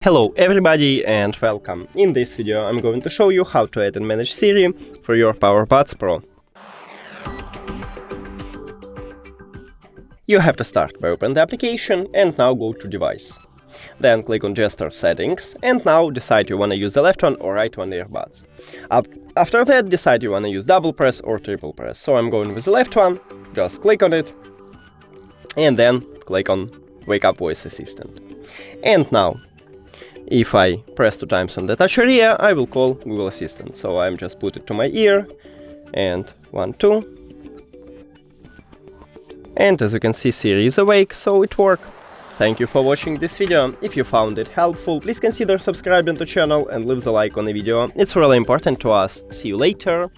Hello everybody and welcome. In this video I'm going to show you how to add and manage Siri for your PowerBuds Pro. You have to start by opening the application and now go to device. Then click on gesture settings and now decide you want to use the left one or right one earbuds. After that decide you want to use double press or triple press. So I'm going with the left one, just click on it and then click on Wake Up Voice Assistant. And now if I press 2 times on the touch area, I will call Google Assistant. So I'm just put it to my ear, and 1, 2. And as you can see, Siri is awake, so it worked. Thank you for watching this video. If you found it helpful, please consider subscribing to the channel and leave the like on the video. It's really important to us. See you later.